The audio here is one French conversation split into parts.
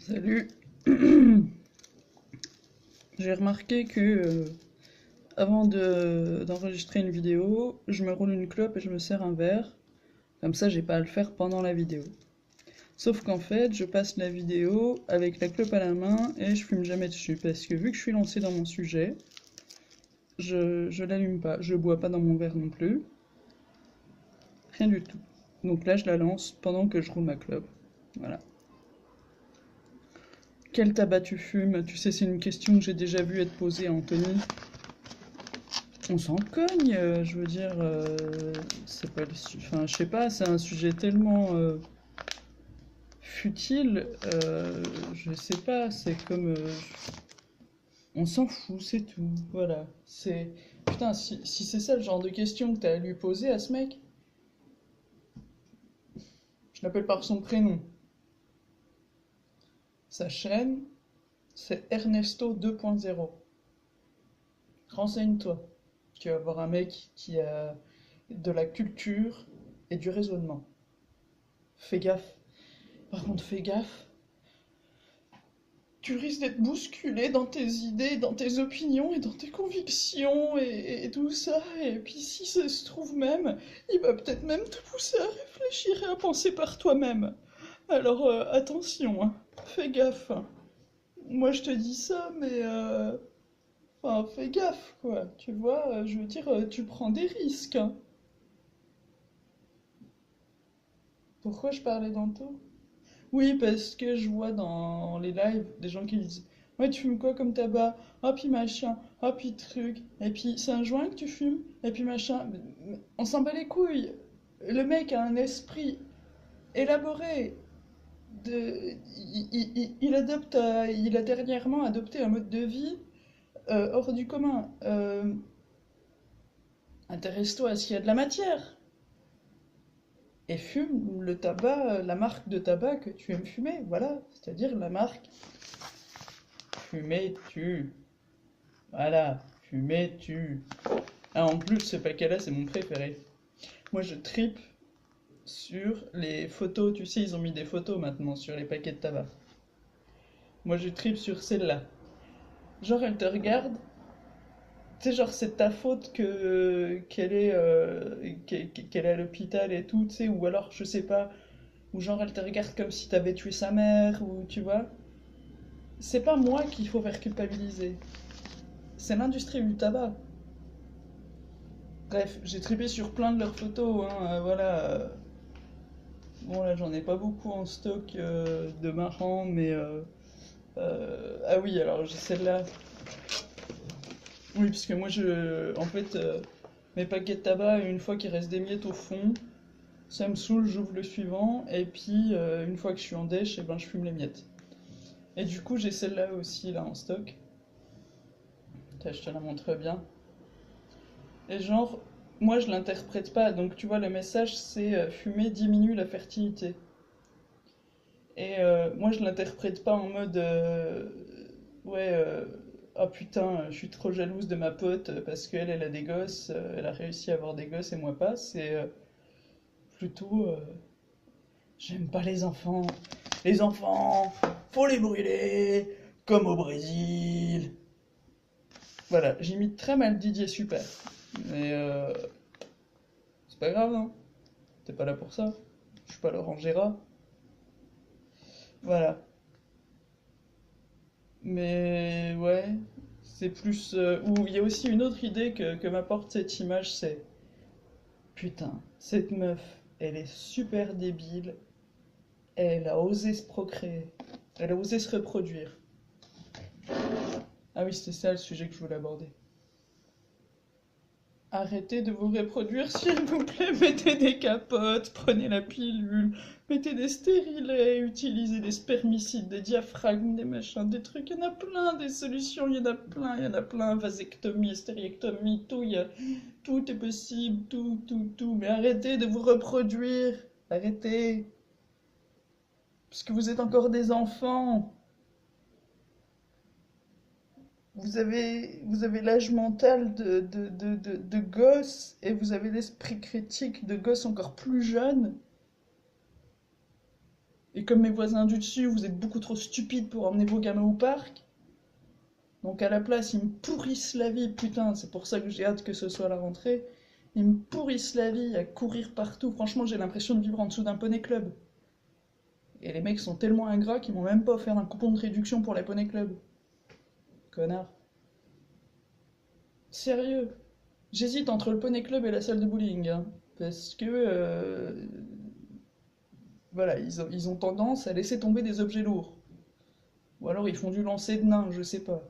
Salut. J'ai remarqué que avant d'enregistrer une vidéo, je me roule une clope et je me sers un verre. Comme ça, j'ai pas à le faire pendant la vidéo. Sauf qu'en fait, je passe la vidéo avec la clope à la main et je fume jamais dessus parce que vu que je suis lancé dans mon sujet, je l'allume pas. Je bois pas dans mon verre non plus. Rien du tout. Donc là, je la lance pendant que je roule ma clope. Voilà. Quel tabac tu fumes? Tu sais, c'est une question que j'ai déjà vue être posée à Anthony. On s'en cogne, je veux dire, c'est pas enfin, je sais pas, c'est un sujet tellement futile, je sais pas, c'est comme, on s'en fout, c'est tout, voilà. C'est, putain, si c'est ça le genre de question que t'as à lui poser à ce mec, je l'appelle par son prénom. Sa chaîne, c'est Ernesto 2.0. Renseigne-toi. Tu vas voir un mec qui a de la culture et du raisonnement. Fais gaffe. Par contre, fais gaffe. Tu risques d'être bousculé dans tes idées, dans tes opinions et dans tes convictions et tout ça. Et puis si ça se trouve même, il va peut-être même te pousser à réfléchir et à penser par toi-même. Alors attention, hein. Fais gaffe. Moi je te dis ça, mais enfin fais gaffe quoi. Tu vois, je veux dire, tu prends des risques, hein. Pourquoi je parlais d'Anto? Oui, parce que je vois dans les lives des gens qui disent ouais, tu fumes quoi comme tabac? Ah, puis machin, ah, puis truc, et puis c'est un joint que tu fumes, et puis machin. On s'en bat les couilles. Le mec a un esprit élaboré. Il a dernièrement adopté un mode de vie hors du commun. Intéresse-toi à ce qu'il y a de la matière. Et fume le tabac, la marque de tabac que tu aimes fumer, voilà. C'est-à-dire la marque Fumer tue. Voilà, fumer tue. Ah, en plus, ce paquet-là, c'est mon préféré. Moi, je tripe sur les photos. Tu sais, ils ont mis des photos maintenant sur les paquets de tabac. Moi, je tripe sur celle-là. Genre, elle te regarde. Tu sais, genre, c'est de ta faute que qu'elle est à l'hôpital et tout, tu sais, ou alors, je sais pas, ou genre, elle te regarde comme si t'avais tué sa mère, ou tu vois. C'est pas moi qu'il faut faire culpabiliser. C'est l'industrie du tabac. Bref, j'ai tripé sur plein de leurs photos, hein, voilà. Bon, là, j'en ai pas beaucoup en stock de marrants, mais... ah oui, alors j'ai celle-là. Oui, parce que moi, en fait, mes paquets de tabac, une fois qu'il reste des miettes au fond, ça me saoule, j'ouvre le suivant, et puis, une fois que je suis en dèche, eh ben, je fume les miettes. Et du coup, j'ai celle-là aussi, là, en stock. Tiens, je te la montre bien. Et genre, moi, je l'interprète pas, donc tu vois, le message, c'est fumer diminue la fertilité. Et moi, je l'interprète pas en mode ouais, oh putain, je suis trop jalouse de ma pote parce qu'elle, elle a des gosses, elle a réussi à avoir des gosses et moi pas. C'est plutôt j'aime pas les enfants. Les enfants, faut les brûler, comme au Brésil. Voilà, j'imite très mal Didier Super. Mais c'est pas grave, hein. T'es pas là pour ça. Je suis pas Laurent Gérard. Voilà. Mais ouais, c'est plus... ou il y a aussi une autre idée que m'apporte cette image, c'est... Putain, cette meuf, elle est super débile, elle a osé se procréer, elle a osé se reproduire. Ah oui, c'était ça le sujet que je voulais aborder. Arrêtez de vous reproduire, s'il vous plaît, mettez des capotes, prenez la pilule, mettez des stérilets, utilisez des spermicides, des diaphragmes, des machins, des trucs, il y en a plein, des solutions, il y en a plein, vasectomie, stéréectomie, tout, tout est possible, tout, mais arrêtez de vous reproduire, arrêtez, parce que vous êtes encore des enfants. Vous avez l'âge mental de gosse et vous avez l'esprit critique de gosse encore plus jeune. Et comme mes voisins du dessus, vous êtes beaucoup trop stupides pour emmener vos gamins au parc. Donc à la place, ils me pourrissent la vie, putain, c'est pour ça que j'ai hâte que ce soit la rentrée. Ils me pourrissent la vie à courir partout. Franchement, j'ai l'impression de vivre en dessous d'un poney club. Et les mecs sont tellement ingrats qu'ils m'ont même pas offert un coupon de réduction pour les poney club. Connard. Sérieux. J'hésite entre le poney club et la salle de bowling, hein, parce que voilà, ils ont tendance à laisser tomber des objets lourds. Ou alors ils font du lancer de nains, je sais pas.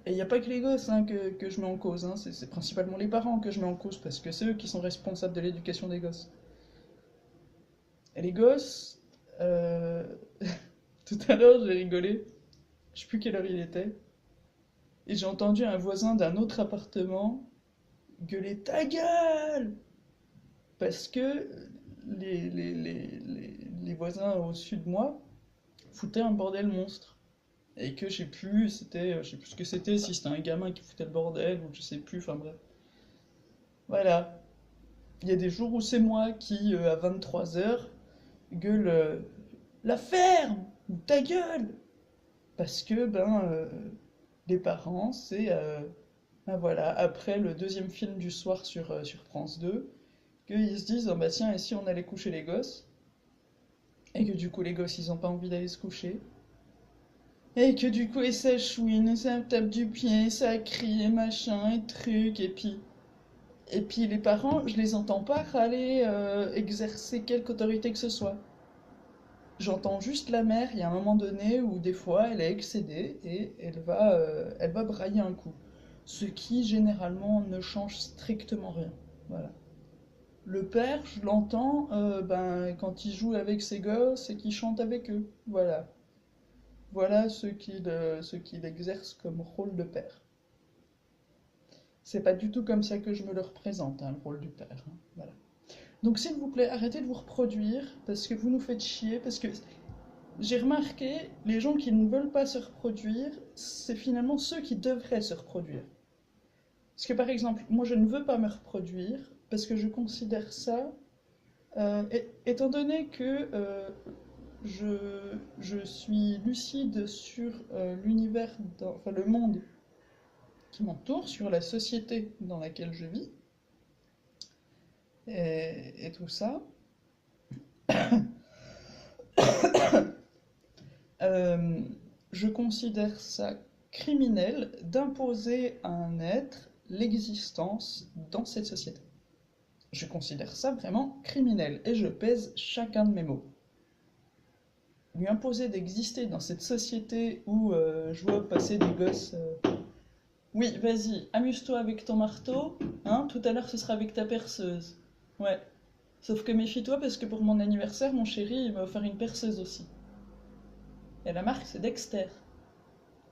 Et il n'y a pas que les gosses hein, que je mets en cause, hein, c'est principalement les parents que je mets en cause, parce que c'est eux qui sont responsables de l'éducation des gosses. Et les gosses, tout à l'heure j'ai rigolé, je sais plus quelle heure il était, et j'ai entendu un voisin d'un autre appartement gueuler ta gueule! Parce que les voisins au-dessus de moi foutaient un bordel monstre. Et que je sais plus ce que c'était, si c'était un gamin qui foutait le bordel, ou je sais plus, enfin bref. Voilà. Il y a des jours où c'est moi qui, à 23 h, gueule la ferme! Ou ta gueule! Parce que, les parents, ben voilà, après le deuxième film du soir sur France 2, qu'ils se disent, oh bah tiens, et si on allait coucher les gosses? Et que du coup, les gosses, ils ont pas envie d'aller se coucher. Et que du coup, et ça chouine, et ça me tape du pied, et ça crie, et machin, et truc, et puis les parents, je les entends pas râler, exercer quelque autorité que ce soit. J'entends juste la mère, il y a un moment donné où des fois elle est excédée et elle va brailler un coup. Ce qui généralement ne change strictement rien. Voilà. Le père, je l'entends quand il joue avec ses gosses et qu'il chante avec eux. Voilà. Voilà ce qu'il exerce comme rôle de père. C'est pas du tout comme ça que je me le représente, hein, le rôle du père, hein. Voilà. Donc s'il vous plaît, arrêtez de vous reproduire, parce que vous nous faites chier, parce que j'ai remarqué, les gens qui ne veulent pas se reproduire, c'est finalement ceux qui devraient se reproduire. Parce que par exemple, moi je ne veux pas me reproduire, parce que je considère ça, étant donné que je suis lucide sur l'univers, enfin le monde qui m'entoure, sur la société dans laquelle je vis, et tout ça, euh, je considère ça criminel d'imposer à un être l'existence dans cette société. Je considère ça vraiment criminel, et je pèse chacun de mes mots. Lui imposer d'exister dans cette société où je vois passer des gosses. Oui, vas-y, amuse-toi avec ton marteau, hein, tout à l'heure ce sera avec ta perceuse. Ouais. Sauf que méfie-toi parce que pour mon anniversaire, mon chéri, il m'a offert une perceuse aussi. Et la marque, c'est Dexter.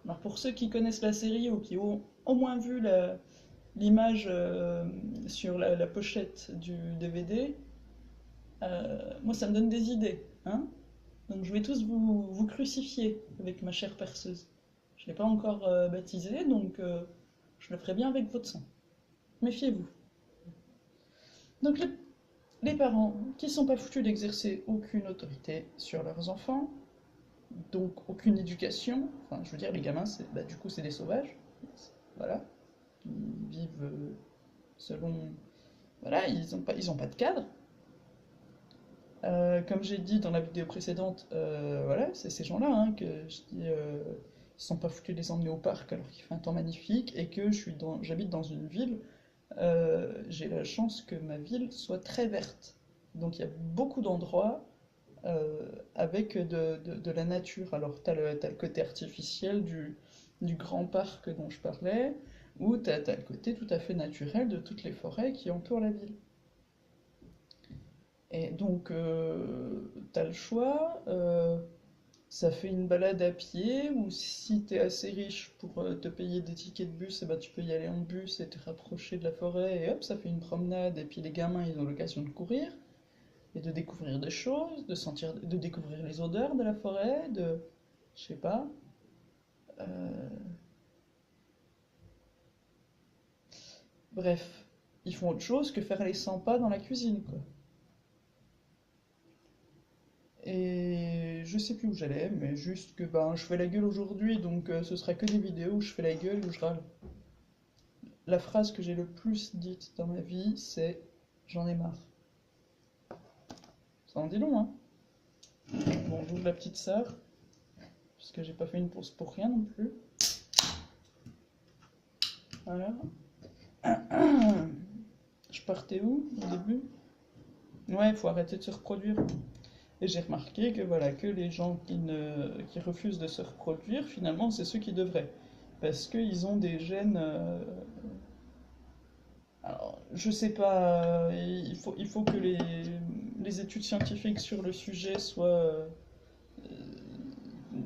Alors pour ceux qui connaissent la série ou qui ont au moins vu l'image sur la pochette du DVD, moi ça me donne des idées, hein. Donc je vais tous vous crucifier avec ma chère perceuse. Je ne l'ai pas encore baptisée, donc je le ferai bien avec votre sang. Méfiez-vous. Donc les parents qui sont pas foutus d'exercer aucune autorité sur leurs enfants, donc aucune éducation, enfin je veux dire les gamins, du coup c'est des sauvages, voilà, ils vivent selon, voilà, ils ont pas de cadre. Comme j'ai dit dans la vidéo précédente, voilà, c'est ces gens-là hein, que je dis, ils sont pas foutus de les emmener au parc alors qu'il fait un temps magnifique et que j'habite dans une ville. J'ai la chance que ma ville soit très verte. Donc il y a beaucoup d'endroits avec de la nature. Alors t'as le côté artificiel du grand parc dont je parlais, ou t'as le côté tout à fait naturel de toutes les forêts qui entourent la ville. Et donc t'as le choix. Ça fait une balade à pied, ou si t'es assez riche pour te payer des tickets de bus, et ben tu peux y aller en bus et te rapprocher de la forêt, et hop, ça fait une promenade, et puis les gamins, ils ont l'occasion de courir, et de découvrir des choses, de découvrir les odeurs de la forêt, je sais pas. euh, Bref, ils font autre chose que faire les 100 pas dans la cuisine, quoi. je sais plus où j'allais, mais juste que ben je fais la gueule aujourd'hui, donc ce sera que des vidéos où je fais la gueule, où je râle. La phrase que j'ai le plus dite dans ma vie, c'est j'en ai marre. Ça en dit long, hein. Bon, j'ouvre la petite sœur, puisque j'ai pas fait une pause pour rien non plus. Voilà. Je partais où au début? Ouais, il faut arrêter de se reproduire. Et j'ai remarqué que voilà, que les gens qui refusent de se reproduire, finalement, c'est ceux qui devraient. Parce qu'ils ont des gènes. Alors, je sais pas, il faut que les études scientifiques sur le sujet soient.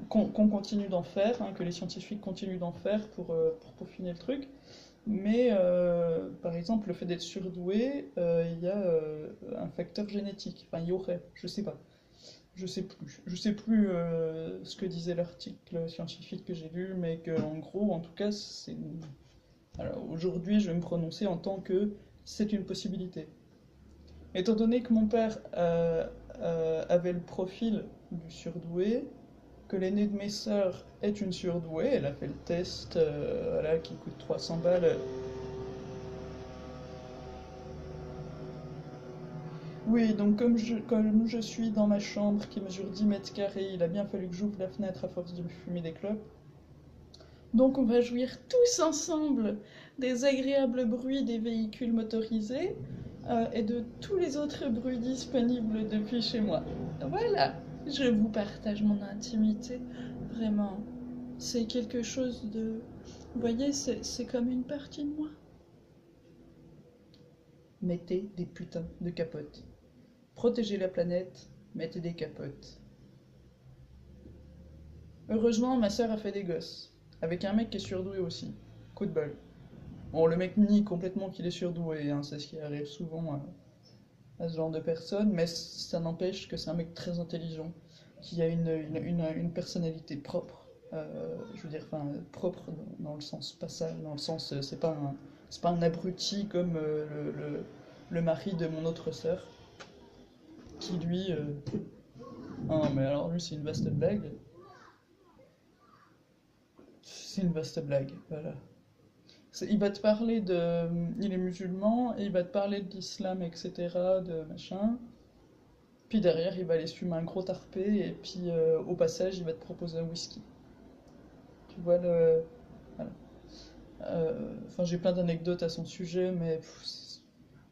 Qu'on continue d'en faire, hein, que les scientifiques continuent d'en faire pour peaufiner le truc. Mais par exemple, le fait d'être surdoué, il y a un facteur génétique. Enfin, il y aurait, je sais pas. Je sais plus. Je sais plus ce que disait l'article scientifique que j'ai lu, mais qu'en gros, en tout cas, c'est. Alors aujourd'hui, je vais me prononcer en tant que c'est une possibilité. Étant donné que mon père avait le profil du surdoué, que l'aînée de mes sœurs est une surdouée, elle a fait le test voilà, qui coûte 300 balles. Oui, donc comme je suis dans ma chambre qui mesure 10 mètres carrés, il a bien fallu que j'ouvre la fenêtre à force de me fumer des clopes. Donc on va jouir tous ensemble des agréables bruits des véhicules motorisés et de tous les autres bruits disponibles depuis chez moi. Voilà, je vous partage mon intimité, vraiment. C'est quelque chose de... Vous voyez, c'est comme une partie de moi. Mettez des putains de capotes. Protégez la planète, mettez des capotes. Heureusement, ma sœur a fait des gosses. Avec un mec qui est surdoué aussi. Coup de bol. Bon, le mec nie complètement qu'il est surdoué, hein, c'est ce qui arrive souvent à ce genre de personnes, mais ça n'empêche que c'est un mec très intelligent, qui a une personnalité propre. Je veux dire, enfin, propre dans le sens pas sale, dans le sens, c'est pas un abruti comme le mari de mon autre sœur, qui lui. Ah, mais alors lui, c'est une vaste blague. C'est une vaste blague, voilà. Il va te parler de. Il est musulman, et il va te parler de l'islam, etc., de machin. Puis derrière, il va aller se fumer un gros tarpé, et puis au passage, il va te proposer un whisky. Tu vois le. Voilà. Enfin, j'ai plein d'anecdotes à son sujet, mais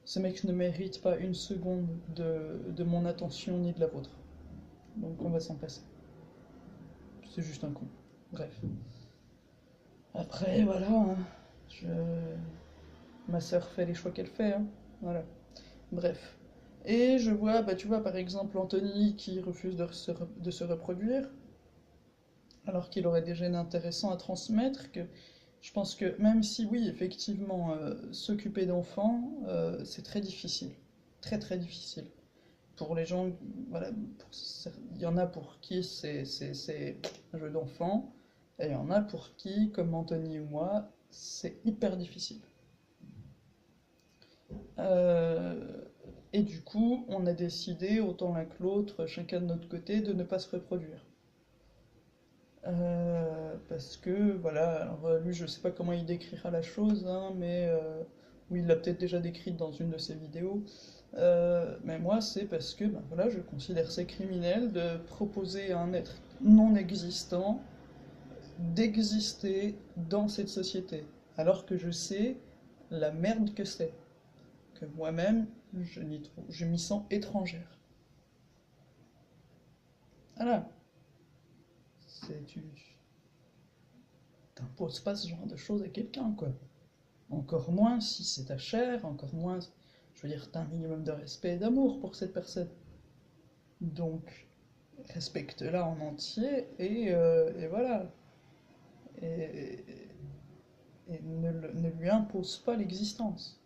ce mec ne mérite pas une seconde de mon attention ni de la vôtre. Donc on va s'en passer. C'est juste un con. Bref. Après, voilà. Hein, je... Ma sœur fait les choix qu'elle fait. Hein, voilà. Bref. Et je vois, bah, tu vois, par exemple, Anthony qui refuse de se reproduire, alors qu'il aurait des gènes intéressants à transmettre, que je pense que même si, oui, effectivement, s'occuper d'enfants, c'est très difficile. Très, très difficile. Pour les gens, voilà, il y en a pour qui c'est un jeu d'enfant, et il y en a pour qui, comme Anthony ou moi, c'est hyper difficile. Euh, et du coup, on a décidé, autant l'un que l'autre, chacun de notre côté, de ne pas se reproduire. Parce que, voilà, alors lui, je sais pas comment il décrira la chose, hein, mais oui, il l'a peut-être déjà décrite dans une de ses vidéos. Mais moi, c'est parce que, ben voilà, je considère c'est criminel de proposer à un être non existant d'exister dans cette société, alors que je sais la merde que c'est, que moi-même, je m'y sens étrangère. Voilà, tu t'imposes pas ce genre de choses à quelqu'un, quoi. Encore moins si c'est ta chair, encore moins, je veux dire, t'as un minimum de respect et d'amour pour cette personne. Donc, respecte-la en entier et voilà. Et, et ne lui impose pas l'existence.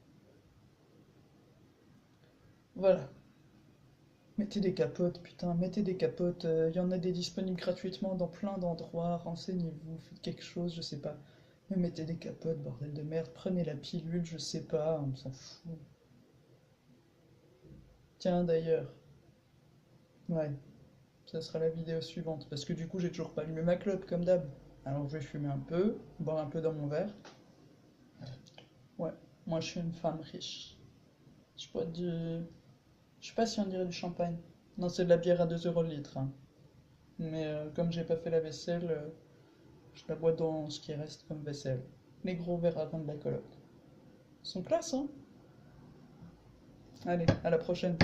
Voilà. Mettez des capotes, putain, mettez des capotes. Il y en a des disponibles gratuitement dans plein d'endroits. Renseignez-vous, faites quelque chose, je sais pas. Mais mettez des capotes, bordel de merde. Prenez la pilule, je sais pas, on s'en fout. Tiens, d'ailleurs. Ouais, Ça sera la vidéo suivante. Parce que du coup, j'ai toujours pas allumé ma clope, comme d'hab. Alors je vais fumer un peu, boire un peu dans mon verre. Ouais, moi je suis une femme riche. Je bois du... Je sais pas si on dirait du champagne. Non, c'est de la bière à 2 euros le litre, hein. Mais comme j'ai pas fait la vaisselle, je la bois dans ce qui reste comme vaisselle. Les gros verres à vin de la coloc. Ils sont classe, hein? Allez, à la prochaine.